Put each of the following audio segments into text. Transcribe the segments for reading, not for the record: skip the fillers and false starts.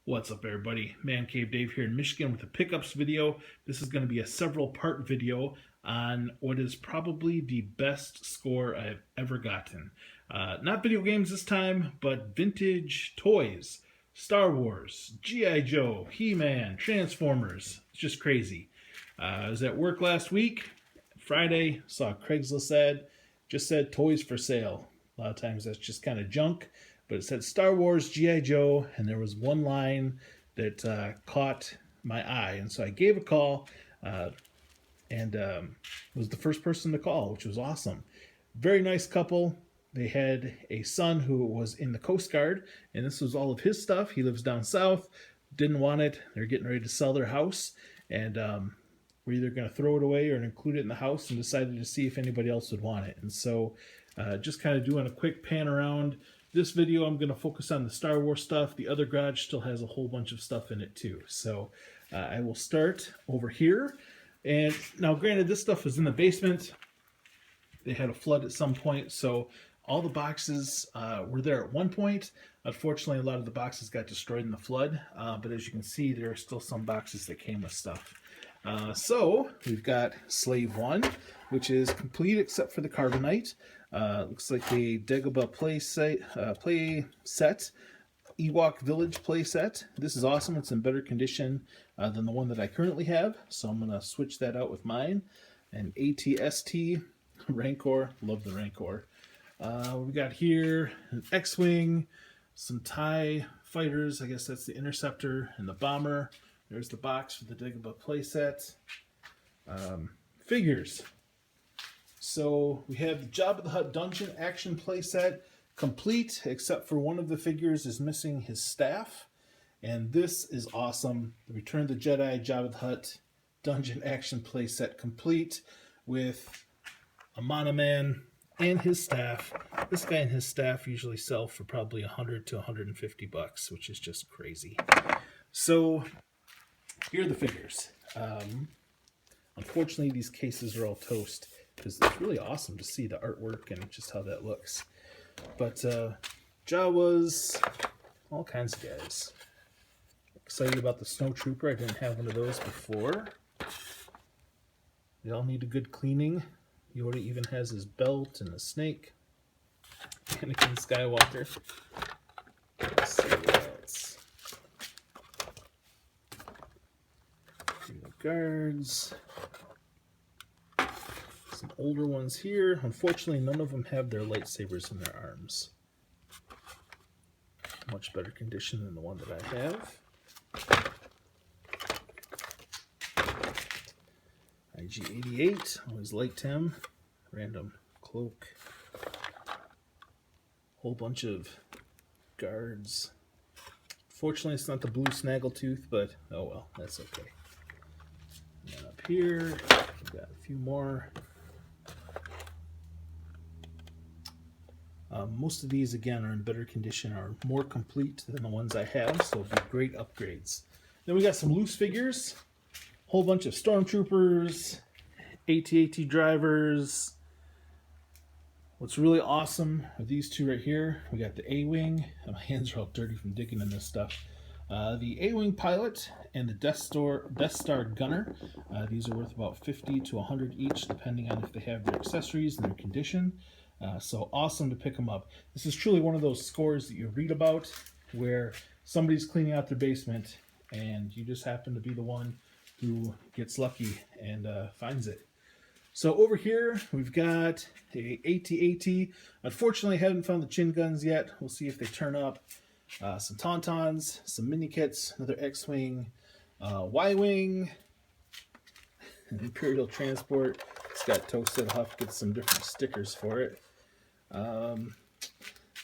What's up, everybody? Mancave Dave here in Michigan with a pickups video. This is going to be a several part video on what is probably the best score I've ever gotten. Not video games this time, but vintage toys. Star Wars, G.I. Joe, He-Man, Transformers. It's just crazy. I was at work last week, Friday, saw a Craigslist ad, just said toys for sale. A lot of times that's just kind of junk. But it said Star Wars, G.I. Joe, and there was one line that caught my eye. And so I gave a call and was the first person to call, which was awesome. Very nice couple. They had a son who was in the Coast Guard, and this was all of his stuff. He lives down south, didn't want it. They're getting ready to sell their house, and we're either going to throw it away or include it in the house, and decided to see if anybody else would want it. And so just kind of doing a quick pan around. This video, I'm going to focus on the Star Wars stuff. The other garage still has a whole bunch of stuff in it too. So I will start over here. And now, granted, this stuff is in the basement. They had a flood at some point, so all the boxes were there at one point. Unfortunately, a lot of the boxes got destroyed in the flood. But as you can see, there are still some boxes that came with stuff. So we've got Slave 1, which is complete except for the carbonite. Looks like a Dagobah play set, Ewok Village play set. This is awesome. It's in better condition than the one that I currently have, so I'm going to switch that out with mine. An ATST Rancor. Love the Rancor. We got here an X-Wing, some TIE fighters. I guess that's the Interceptor and the Bomber. There's the box for the Dagobah playset. Figures. So we have the Jabba the Hutt Dungeon Action playset complete, except for one of the figures is missing his staff. And this is awesome. The Return of the Jedi Jabba the Hutt Dungeon Action playset complete with a Monoman and his staff. This guy and his staff usually sell for probably $100 to $150, which is just crazy. So here are the figures. Unfortunately, these cases are all toast because it's really awesome to see the artwork and just how that looks. But Jawas, all kinds of guys. Excited about the Snow Trooper. I didn't have one of those before. They all need a good cleaning. Yoda even has his belt and a snake. Anakin Skywalker. Let's see what else. Guards. Some older ones here. Unfortunately, none of them have their lightsabers in their arms. Much better condition than the one that I have. IG-88, always liked him. Random cloak. Whole bunch of guards. Fortunately, it's not the blue snaggletooth, but oh well, that's okay. And up here, we've got a few more. Most of these, again, are in better condition, are more complete than the ones I have, so it'll be great upgrades. Then we got some loose figures, whole bunch of stormtroopers, AT-AT drivers. What's really awesome are these two right here. We got the A-Wing. My hands are all dirty from digging in this stuff. The A-Wing pilot and the Death Star gunner. These are worth about 50 to 100 each, depending on if they have their accessories and their condition. So awesome to pick them up. This is truly one of those scores that you read about where somebody's cleaning out their basement and you just happen to be the one who gets lucky and finds it. So over here we've got a AT-AT. Unfortunately, I haven't found the chin guns yet. We'll see if they turn up. Some Tauntauns, some mini kits, another X-Wing, Y-Wing, Imperial Transport. It's got toasted. I'll have to get some different stickers for it.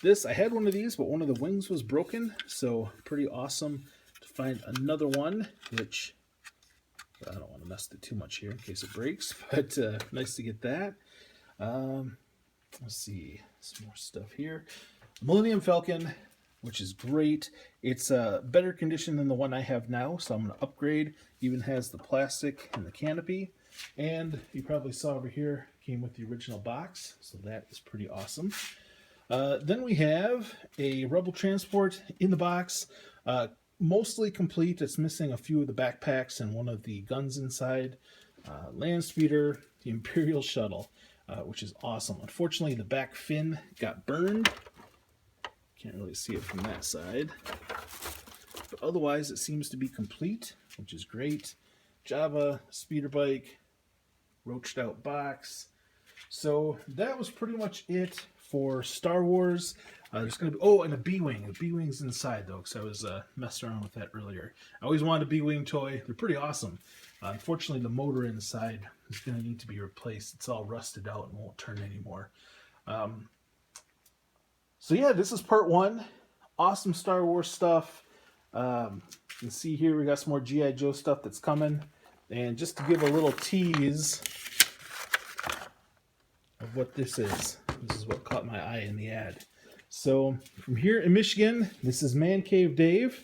This, I had one of these, but one of the wings was broken, so pretty awesome to find another one, which I don't want to mess it too much here in case it breaks, but nice to get that. Let's see, some more stuff here. Millennium Falcon, which is great. It's better condition than the one I have now, so I'm going to upgrade. Even has the plastic and the canopy. And you probably saw over here, came with the original box, so that is pretty awesome. Then we have a Rebel Transport in the box. mostly complete. It's missing a few of the backpacks and one of the guns inside. Land speeder, the Imperial shuttle, which is awesome. Unfortunately, the back fin got burned. Can't really see it from that side. But otherwise, it seems to be complete, which is great. Java, speeder bike, roached out box. So that was pretty much it for Star Wars. There's going to be, and a B-Wing. The B-Wing's inside, though, because I was messing around with that earlier. I always wanted a B-Wing toy. They're pretty awesome. Unfortunately, the motor inside is going to need to be replaced. It's all rusted out and won't turn anymore. So yeah, this is part 1. Awesome Star Wars stuff. You can see here we got some more G.I. Joe stuff that's coming. And just to give a little tease of what this is what caught my eye in the ad. So from here in Michigan, this is Mancave Dave,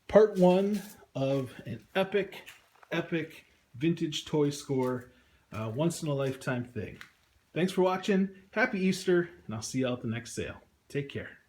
part 1 of an epic vintage toy score, once in a lifetime thing. Thanks for watching. Happy Easter, and I'll see you out at the next sale. Take care.